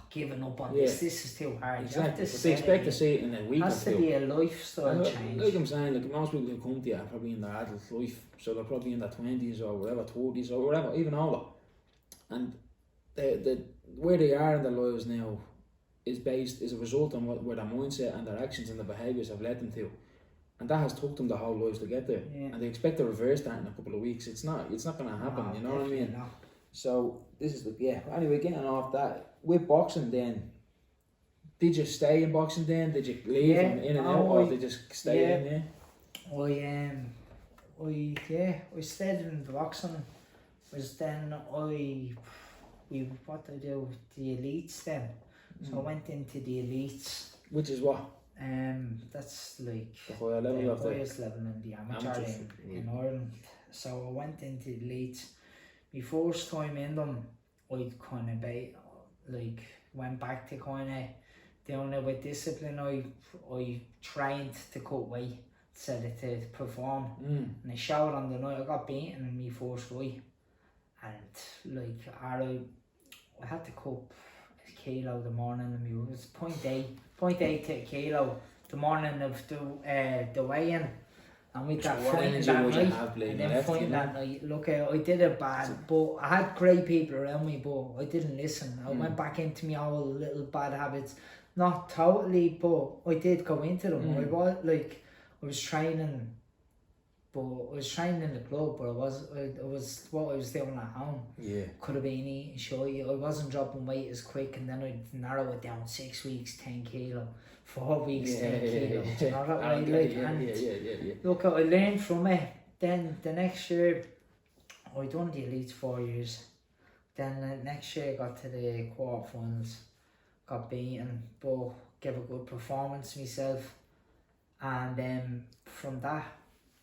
Speaker 2: giving up on this. This is too hard.
Speaker 1: Exactly. But they expect to see it in a week.
Speaker 2: It has to be a lifestyle change.
Speaker 1: Like I'm saying, like most people who come to you are probably in their adult life, so they're probably in their 20s or whatever, 30s or whatever, even older, and the where they are in their lives now is a result on where their mindset and their actions and their behaviours have led them to. And that has took them their whole lives to get there.
Speaker 2: Yeah.
Speaker 1: And they expect to reverse that in a couple of weeks. It's not going to happen,
Speaker 2: No,
Speaker 1: you know what I mean?
Speaker 2: not.
Speaker 1: So, this is anyway, getting off that, with boxing then, did you stay in boxing then? Did you leave in and out, or did you just stay in there?
Speaker 2: I stayed in boxing. Was then what I do, the elites then. So I went into the elites.
Speaker 1: Which is what?
Speaker 2: That's like
Speaker 1: the higher level
Speaker 2: the
Speaker 1: of
Speaker 2: highest level in the amateur in Ireland. So I went into the elites. My first time in them, I'd kind of went back to kind of doing it with discipline. I trained to cut weight, said to perform, and I showed on the night. I got beaten in my first fight, and I had to cut a kilo the morning of me. It was 0.8 to a kilo the morning of the weigh-in. And with that fighting that night, and then fighting that night, look, I did it bad, but I had great people around me, but I didn't listen. I went back into my old little bad habits. Not totally, but I did go into them. I was training, but I was training in the club, but it was what I was doing at home. Yeah. Could have been eating shorty. I wasn't dropping weight as quick, and then I'd narrow it down 6 weeks, 10 kilo. 4 weeks, 10 kilo. You know that way? Look, I learned from it. Then the next year, I done the elites 4 years. Then the next year I got to the quarterfinals, got beaten, but gave a good performance myself. And then from that,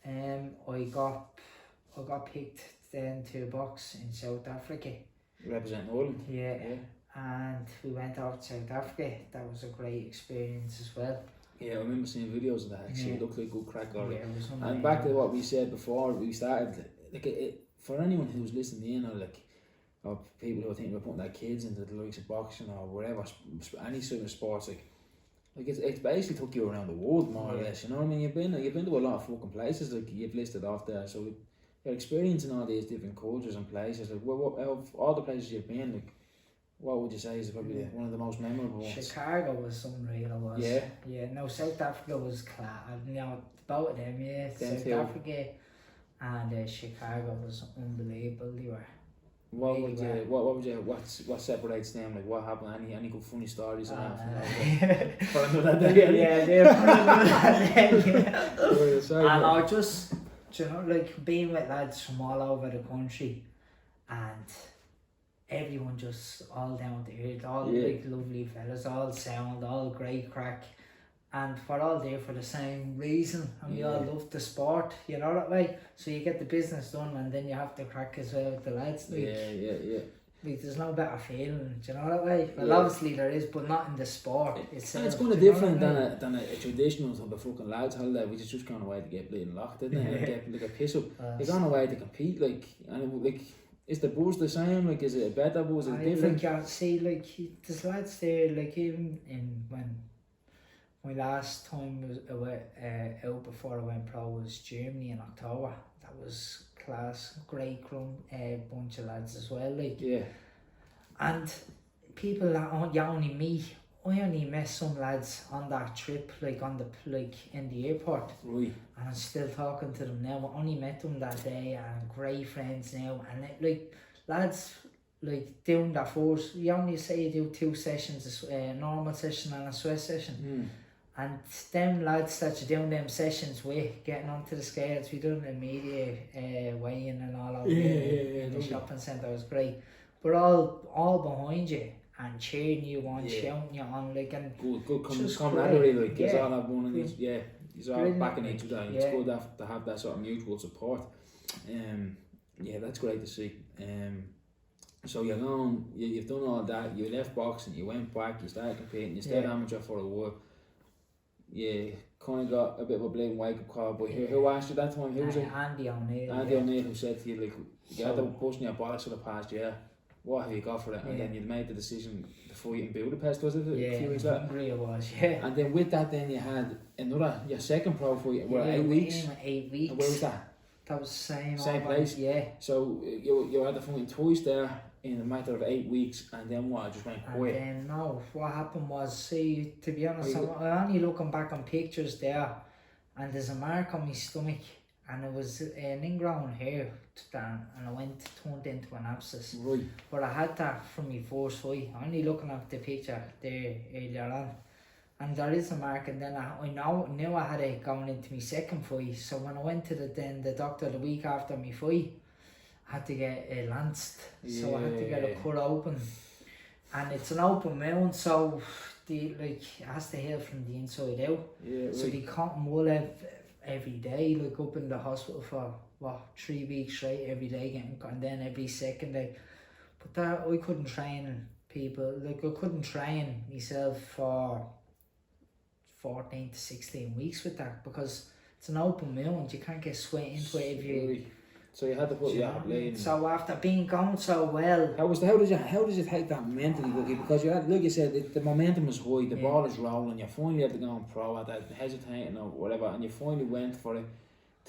Speaker 2: I got picked then to box in South Africa.
Speaker 1: Representing Ireland.
Speaker 2: Yeah. And we went out to South Africa. That was a great experience as well. Yeah,
Speaker 1: I remember seeing videos of that. Actually, it looked like a good crack already.
Speaker 2: Yeah, it was
Speaker 1: and back to what we said before we started, for anyone who's listening in, or people who are thinking about putting their kids into the likes of boxing or whatever, any sort of sports, it's basically took you around the world more or less. You know what I mean? You've been to a lot of fucking places, like you've listed off there. So you're experiencing all these different cultures and places. Like, of all the places you've been, what would you say is probably one of the most memorable ones?
Speaker 2: Chicago was unreal, it was. Yeah? Yeah, no, South Africa was class. Both of them, yeah. South Africa and Chicago was unbelievable. They were. What separates them? Like, what happened? Any good funny stories? For another day. Yeah, they're for another day. And I just, being with lads from all over the country, and everyone just all down to earth, all lovely fellas, all sound, all great crack, and we're all there for the same reason, and we all love the sport, you know that way. So you get the business done, and then you have to crack as well with the lads. There's no better feeling, do you know that way? Well, obviously there is, but not in the sport. It's
Speaker 1: kind of different than a traditional type of fucking lads holiday, which is just going away to get bleeding locked, isn't it? Get a piss up. You're going away to compete, is the buzz the same? Is it a better buzz? Is it different?
Speaker 2: There's lads there, even when my last time was out before I went pro was Germany in October. That was class, great bunch of lads as well. And people that you only meet, I only met some lads on that trip, in the airport. Right. And I'm still talking to them now. I only met them that day, and great friends now. And lads, doing that first, you only say you do 2 sessions, a normal session and a sweat session. And them lads that you're doing them sessions with, getting onto the scales, we done the media weighing and all over in the shopping centre, was great. But all behind you and cheering you on, shouting you on, and
Speaker 1: good camaraderie, it's all that one and it's all backing each other. It's good to have that sort of mutual support. That's great to see. So you're going, you've done all that, you left boxing, you went back, you started competing, you stayed amateur for a while. Yeah, kind of got a bit of a blatant wake-up call, but who asked you that time? Who was it?
Speaker 2: Andy O'Neill.
Speaker 1: Andy O'Neill, who said to you, you had to push your bollocks for the past year. What have you got for it? And then you made the decision to fight in Budapest, was it? A few weeks later?
Speaker 2: Hungary it was, And
Speaker 1: then with that, then you had your second pro fight, 8 weeks.
Speaker 2: 8 weeks.
Speaker 1: And where was that?
Speaker 2: That was the same.
Speaker 1: Same place?
Speaker 2: Yeah.
Speaker 1: So you had the fighting twice there in a matter of 8 weeks, and then what? It just went quiet.
Speaker 2: And then, no, what happened was, see, to be honest, I'm only looking back on pictures there, and there's a mark on my stomach, and it was an ingrown hair, and it turned into an abscess.
Speaker 1: Right.
Speaker 2: But I had that from my first fight. I'm only looking at the picture there earlier on. And there is a mark, and then I knew I had it going into my second fight. So when I went to the doctor the week after my fight, I had to get it lanced. So I had to get it cut open. And it's an open wound, so it has to heal from the inside out.
Speaker 1: Yeah,
Speaker 2: so they cotton wool every day, up in the hospital for 3 weeks straight, every day, and then every second day. But that I couldn't train people, I couldn't train myself for 14 to 16 weeks with that, because it's an open wound. You can't get sweat into it if you.
Speaker 1: So you had to put
Speaker 2: So after being going so well,
Speaker 1: how did you take that mentally, Lucky? Because you had, like you said, the momentum was high, the ball is rolling. You finally had to go on pro at that, hesitating or whatever, and you finally went for it.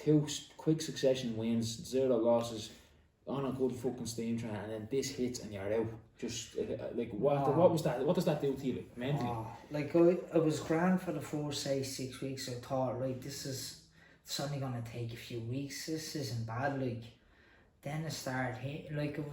Speaker 1: 2 quick succession wins, 0 losses, on a good fucking steam train, and then this hits and you're out. Just what was that? What does that do to you mentally?
Speaker 2: I was grand for the first 6 weeks. I thought, it's only gonna take a few weeks. This isn't bad. Then it started hitting.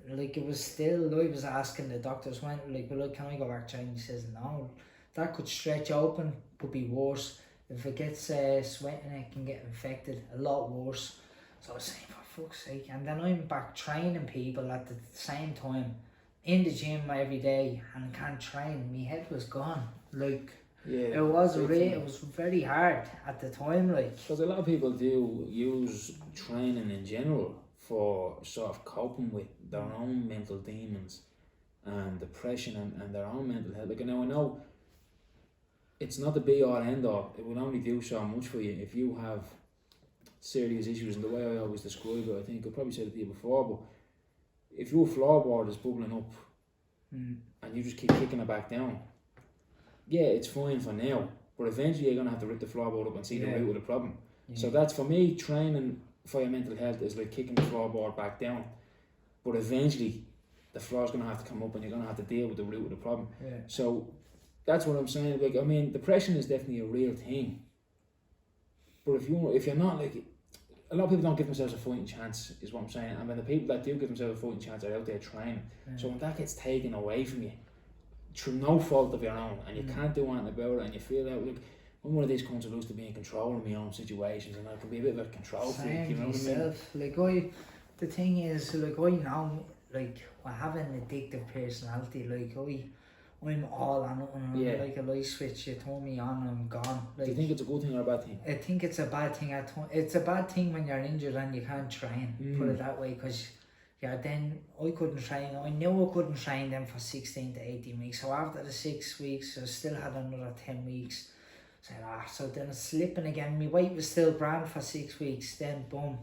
Speaker 2: It was still. I was asking the doctors, can I go back training? He says no. That could stretch open. Could be worse. If it gets sweating, it can get infected. A lot worse. So I was saying, for fuck's sake. And then I'm back training people at the same time in the gym every day, and can't train. My head was gone. It was very hard at the time.
Speaker 1: Because a lot of people do use training in general for sort of coping with their own mental demons and depression and their own mental health. I know it's not the be all end all. It will only do so much for you if you have serious issues. And the way I always describe it, I think I probably said it to you before, but if your floorboard is bubbling up and you just keep kicking it back down, yeah, it's fine for now, but eventually you're going to have to rip the floorboard up and see the root of the problem. So that's, for me, training for your mental health is like kicking the floorboard back down, but eventually the floor's going to have to come up and you're going to have to deal with the root of the problem. So that's what I'm saying. Depression is definitely a real thing, but if you're not, a lot of people don't give themselves a fighting chance, is what I'm saying. And when the people that do give themselves a fighting chance are out there training, so when that gets taken away from you through no fault of your own, and you can't do anything about it, and you feel that, I'm one of these cunts who loves to be in control of my own situations, and I can be a bit of a control freak, you know what I mean?
Speaker 2: The thing is, I know, I have an addictive personality. I'm all on it, and a light switch, you turn me on and I'm gone.
Speaker 1: Do you think it's a good thing or a bad thing?
Speaker 2: I think it's a bad thing. It's a bad thing when you're injured and you can't train, put it that way, because then I couldn't train. I knew I couldn't train them for 16 to 18 weeks. So after the 6 weeks, I still had another 10 weeks. So then it's slipping again. My weight was still grand for 6 weeks. Then boom,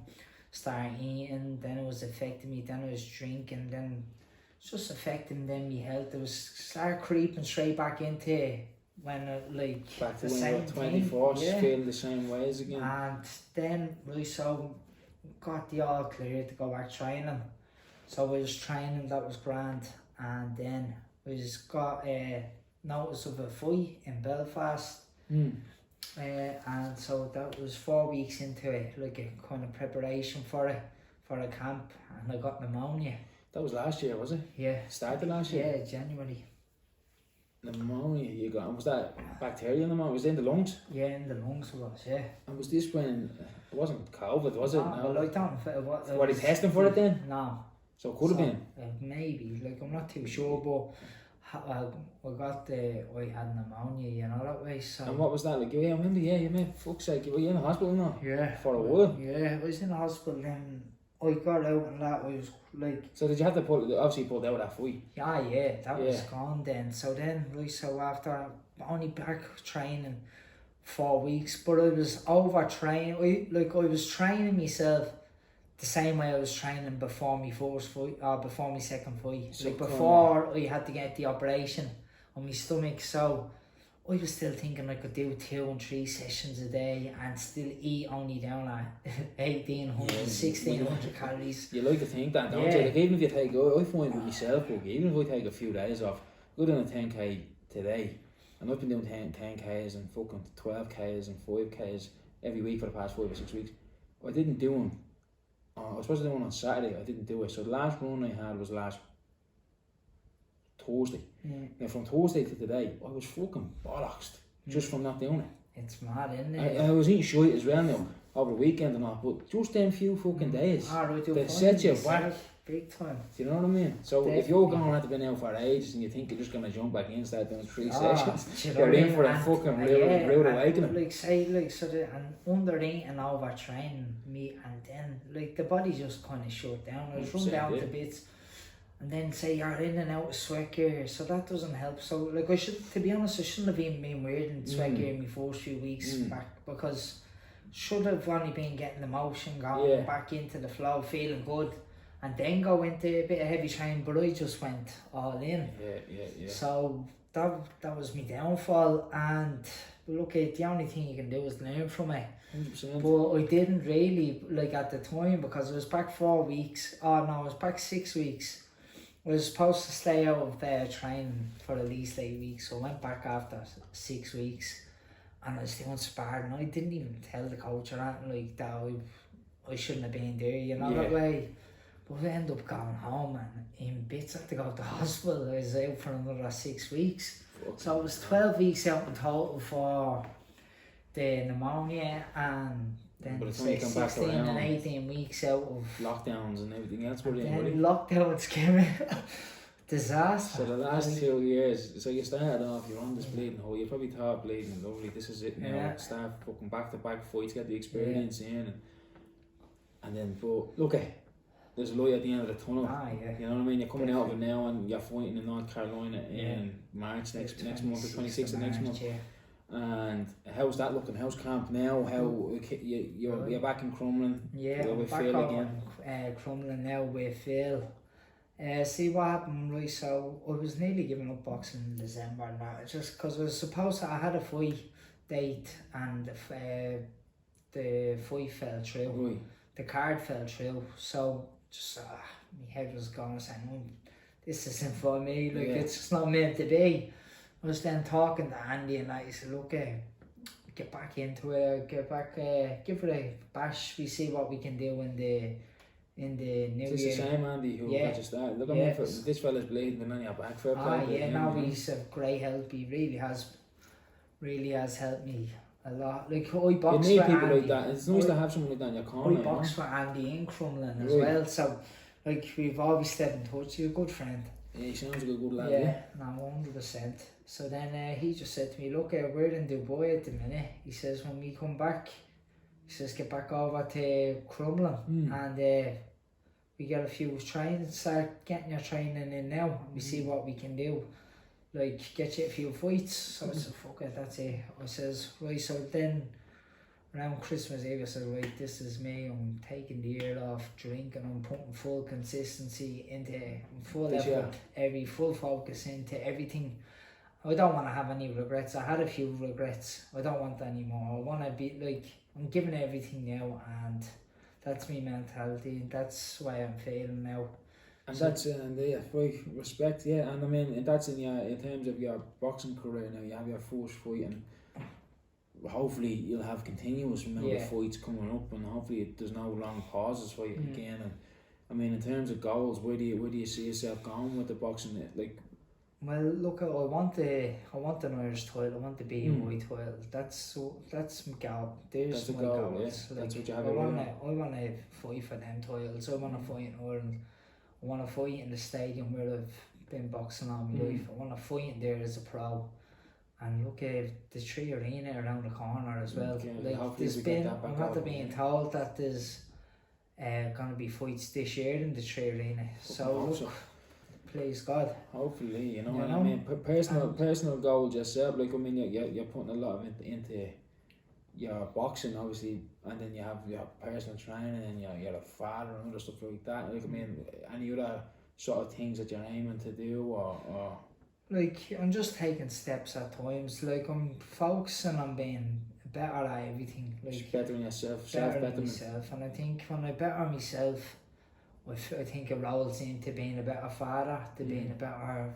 Speaker 2: started eating. Then it was affecting me. Then I was drinking. Then it's just affecting my health. It was start creeping straight back into when
Speaker 1: back to
Speaker 2: the
Speaker 1: when
Speaker 2: same
Speaker 1: you were 24, feeling the same ways again.
Speaker 2: And then so got the all clear to go back training. So I was training, that was grand, and then we just got a notice of a fight in Belfast, and so that was 4 weeks into it, a kind of preparation for a camp, and I got pneumonia.
Speaker 1: That was last year, was it?
Speaker 2: Yeah.
Speaker 1: Started last year?
Speaker 2: Yeah, January.
Speaker 1: Pneumonia you got, and was that bacterial pneumonia? Was it in the lungs?
Speaker 2: Yeah, in the lungs it was, yeah.
Speaker 1: And was this when, it wasn't COVID, was it?
Speaker 2: No, well, I don't know if it was.
Speaker 1: Were they testing for it then?
Speaker 2: No.
Speaker 1: So it could have been?
Speaker 2: Maybe, I'm not too sure, but I had pneumonia, that way, so...
Speaker 1: And what was that like? I remember, you made, fuck's sake, you were in the hospital now?
Speaker 2: Yeah.
Speaker 1: For a while?
Speaker 2: Yeah, I was in the hospital, then I got out and that was
Speaker 1: So did you have to obviously pulled out that fight?
Speaker 2: Yeah, that was gone then. So then, so after, only back training 4 weeks, but I was overtraining, I was training myself the same way I was training before my first fight, or before my second fight. Before I had to get the operation on my stomach, so I was still thinking I could do 2 and 3 sessions a day and still eat only down at 1,800, 1,600 calories.
Speaker 1: You like to think that, don't you? Like, even if you take, I find with myself, even if I take a few days off, go down a 10k today, and I've been doing 10k's and fucking 12k's and 5k's every week for the past 5 or 6 weeks. I didn't do them. I was supposed to do one on Saturday, I didn't do it. So the last run I had was last Thursday. Now from Thursday to today, I was fucking bollocks just from not doing it.
Speaker 2: It's mad, isn't it?
Speaker 1: I was eating shit as well now over the weekend and all, but just them few fucking days that set you back.
Speaker 2: Big time.
Speaker 1: Do you know what I mean? So
Speaker 2: Definitely.
Speaker 1: if you're going to be out for ages and you think you're just going to jump back in, start doing 3 sessions, you're in for a fucking rude awakening.
Speaker 2: And under eating and overtraining me, and then like the body just kind of shut down. I was run down to bits, and then say you're in and out of sweat gear, so that doesn't help. So like to be honest, I shouldn't have even been wearing sweat gear in my first few weeks back, because should have only been getting the motion going back into the flow, feeling good, and then go into a bit of heavy training. But I just went all in.
Speaker 1: Yeah.
Speaker 2: So that was my downfall. And look, the only thing you can do is learn from it.
Speaker 1: 100%.
Speaker 2: But I didn't really, like at the time, because I was back 4 weeks. Oh no, I was back 6 weeks. I was supposed to stay out of training for at least 8 weeks. So I went back after 6 weeks, and I was doing sparring. I didn't even tell the coach or anything like that. I shouldn't have been there, you know, that way. But I ended up going home, and in bits I had to go to the hospital. I was out for another 6 weeks. So it was 12 weeks out in total for the pneumonia, and then 16 and 18 weeks out of
Speaker 1: lockdowns and everything else. And
Speaker 2: then lockdowns came in. Disaster.
Speaker 1: So the last 2 years, so you started off, you're on this bleeding hole, you probably thought bleeding, lovely, this is it now, start fucking back-to-back fights, get the experience in, and then, but look at, there's a light at the end of the tunnel. You know what I mean? You're coming out of it now, and you're fighting in North Carolina in March next month, the 26th of next month. And how's that looking? How's camp now? How you're back in Crumlin?
Speaker 2: Yeah, I'm back again. Crumlin now with Phil. See what happened, right? So I was nearly giving up boxing in December and that, just because I was supposed to, I had a fight date, and the fight fell through.
Speaker 1: Right.
Speaker 2: The card fell through, so just my head was going, saying, oh, this isn't for me, like it's just not meant to be. I was then talking to Andy, and I said, look, get back into it, give it a bash, we see what we can do in the new year.
Speaker 1: It's the same Andy who got you started. Look, this fella's bleeding and then you're back for a play.
Speaker 2: He's a great help. He really has helped me a lot. Like, I boxed
Speaker 1: you need
Speaker 2: for
Speaker 1: people
Speaker 2: Andy.
Speaker 1: like that. It's nice to have someone like that in your corner.
Speaker 2: I boxed for Andy in Crumlin as well, so like we've always stayed in touch. He's a good friend. Yeah,
Speaker 1: he sounds like a good lad.
Speaker 2: Yeah, no, 100%. So then he just said to me, look, we're in Dubai at the minute. He says, when we come back, he says, get back over to Crumlin and we get a few training, start getting your training in now, and we see what we can do. Like, get you a few fights. So I said, fuck it, that's it. I says, right, so then around Christmas Eve, I said, right, this is me, I'm taking the year off drinking, I'm putting full consistency into full effort, full focus into everything. I don't want to have any regrets. I had a few regrets. I don't want that anymore. I want to be like, I'm giving everything now, and that's my mentality, and that's why I'm feeling now.
Speaker 1: And so that's right, respect, and I mean, that's in terms of your boxing career now. You have your first fight, and hopefully you'll have continuous amount of fights coming up, and hopefully there's no long pauses for you again. And I mean, in terms of goals, where do you see yourself going with the boxing? Like,
Speaker 2: well, look, I want an Irish title. I want the BMI title. That's my goal.
Speaker 1: That's my goal. Like, that's what you have. I
Speaker 2: want to fight for them titles. I want to fight in Ireland. I want to fight in the stadium where I've been boxing all my life. I want to fight in there as a pro. And look, the 3 Arena around the corner as well. Like, there's been, I'm not being told that there's going to be fights this year in the 3 Arena. So look, please God.
Speaker 1: Hopefully, you know. I mean, personal goals yourself. Like, I mean, you're putting a lot of into your boxing, obviously, and then you have your personal training, and you're a father and other stuff like that. Like, I mean, any other sort of things that you're aiming to do, or
Speaker 2: like, I'm just taking steps at times. Like, I'm focusing on being better at everything. Like,
Speaker 1: just bettering yourself,
Speaker 2: bettering myself. And I think when I better myself, I think it rolls into being a better father, to being a better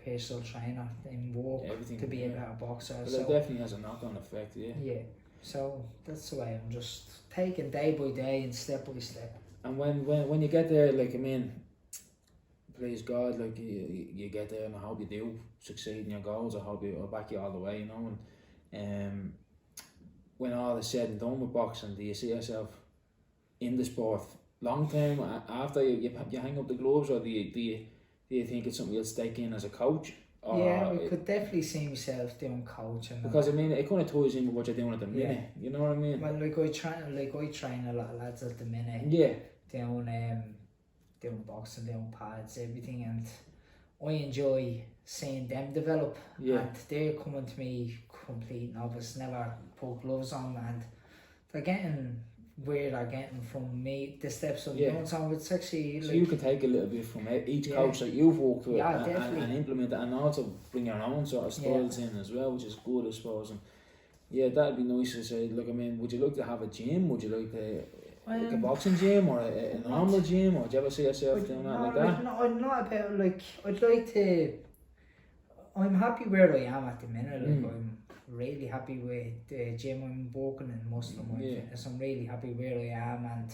Speaker 2: personal trainer in work, to be a better boxer.
Speaker 1: But it definitely has a knock-on effect,
Speaker 2: Yeah. So that's the way I'm just taking day by day and step by step.
Speaker 1: And when you get there, like, I mean, please God, like, you get there, and I hope you do succeed in your goals. I hope I'll back you all the way, you know. And when all is said and done with boxing, do you see yourself in the sport long term after you hang up the gloves, or do you think it's something you'll stake in as a coach?
Speaker 2: Yeah, I could definitely see myself doing coaching.
Speaker 1: Because I mean, it kind of ties in with what you're doing at the minute. You know what I mean?
Speaker 2: Well, like I train a lot of lads at the minute.
Speaker 1: Yeah.
Speaker 2: Doing boxing, doing pads, everything, and I enjoy seeing them develop.
Speaker 1: Yeah.
Speaker 2: And they're coming to me complete novice, never put gloves on, and they're getting where they're getting from me, the steps of doing. So it's actually
Speaker 1: so
Speaker 2: like,
Speaker 1: you can take a little bit from each coach that you've worked with, and implement it, and also bring your own sort of styles in as well, which is good, I suppose. And yeah, that'd be nice to say. Look, I mean, would you like to have a gym? Would you like like a boxing gym, or a normal gym, or do you ever see yourself doing that like that?
Speaker 2: No, I'm not about, like, I'd like to. I'm happy where I am at the minute. Like, I'm really happy with the gym I'm working in, Muslim Fitness. I'm really happy where I am, and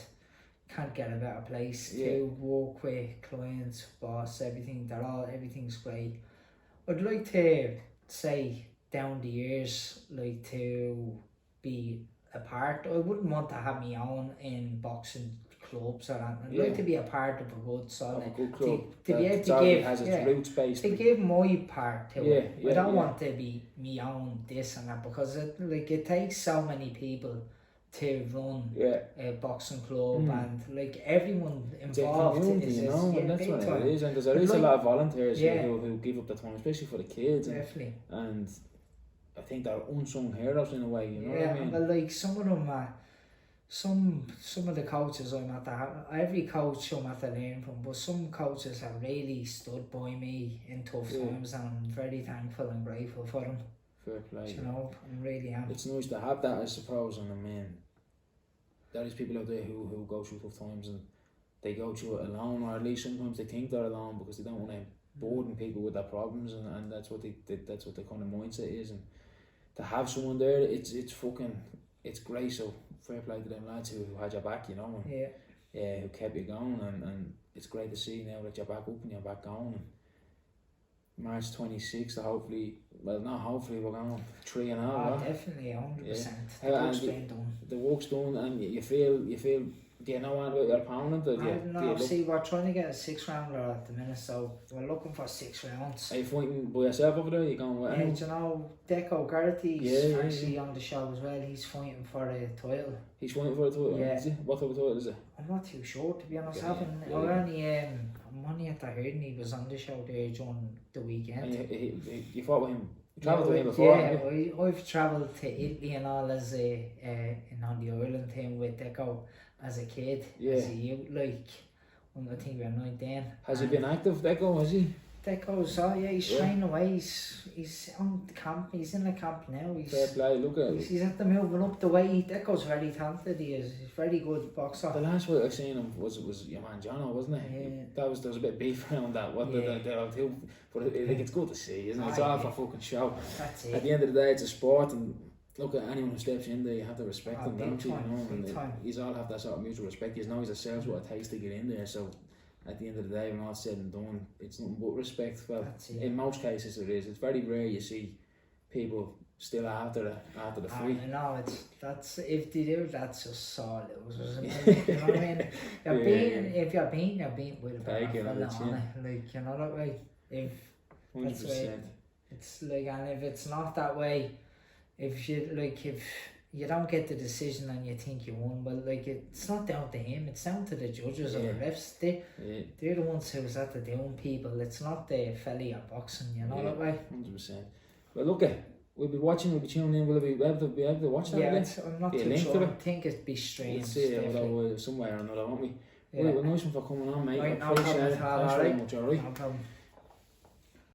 Speaker 2: can't get a better place to work with clients, boss, everything. Everything's great. I'd like to say down the years, like, to be a part. I wouldn't want to have my own in boxing clubs or anything. I'd like to be a part of a good solid
Speaker 1: club
Speaker 2: to be able to give
Speaker 1: has its roots based.
Speaker 2: To give my part to it. I don't want to be my own this and that, because it takes so many people to run a boxing club, and like everyone involved
Speaker 1: is you know, and that's what it is. And there is a lot of volunteers who give up their time, especially for the kids.
Speaker 2: Definitely.
Speaker 1: And I think they're unsung heroes in a way, you know what I mean?
Speaker 2: But like some of them some of the coaches I'm at every coach I'm at to learn from, but some coaches have really stood by me in tough times, and I'm very thankful and grateful for them.
Speaker 1: Fair play.
Speaker 2: You know, I really am.
Speaker 1: It's nice to have that, I suppose, and I mean, there is people out there who go through tough times, and they go through it alone, or at least sometimes they think they're alone because they don't want to burden people with their problems, and that's what that's what the kind of mindset is. And to have someone there, it's great. So fair play to them lads who had your back, you know, and who kept you going, and it's great to see now that you're back up and you're back going. And March 26th, hopefully, well, not hopefully, we're going 3-0.
Speaker 2: Definitely, 100%.
Speaker 1: The work's done, and you feel. Do you know what about your opponent?
Speaker 2: We're trying to get a 6-rounder at the minute, so we're looking for 6 rounds.
Speaker 1: Are you fighting by yourself over there? Are you going with anyone?
Speaker 2: Do you know, Deco Garrity's actually on the show as well. He's fighting for a title.
Speaker 1: He's fighting for a title?
Speaker 2: Yeah.
Speaker 1: Is he? What type of title is it? I'm
Speaker 2: not too sure, to be honest. I'm only at the heard, and he was on the show there during the weekend.
Speaker 1: And you fought with him? You travelled with him before?
Speaker 2: Yeah, I've travelled to Italy and all as on the island team with Deco as a kid. As a youth, like, I think we were 19.
Speaker 1: Has he been active, Deco, has he?
Speaker 2: Deco's, he's training away. He's on the camp. He's in the camp now.
Speaker 1: Fair play, look at him.
Speaker 2: He's at the moving up the way. Deco's very talented. He's a very good boxer.
Speaker 1: The last fight I seen him was your man Jono, wasn't it? Yeah. There was a bit of beef around that. What they'll do, but it's good to see, isn't it? It's all for fucking show.
Speaker 2: That's it.
Speaker 1: At the end of the day, it's a sport, and look at anyone who steps in there, you have to respect them, don't you? You all have that sort of mutual respect. You know yourselves what it takes to get in there, so at the end of the day, when all said and done, it's nothing but respect. Well, in most cases it is. It's very rare you see people still after the fight.
Speaker 2: No, if they do, that's just solid. You know what I mean? If you're beaten with a better fella, like, you know that way. If
Speaker 1: 100%.
Speaker 2: It's like, and if it's not that way, if you don't get the decision and you think you won, well, like, it's not down to him, it's down to the judges or the refs. They're the ones who's at the doing people. It's not the fella you're boxing, you know that way.
Speaker 1: 100%. Well, look, we'll be tuning in. Will we be able to watch that again?
Speaker 2: I'm not too sure. I think it'd be strange.
Speaker 1: We'll see somewhere or another, won't we? Well, nice one for coming on, mate.
Speaker 2: Right,
Speaker 1: I appreciate it. Thanks very much, alright?
Speaker 2: No problem.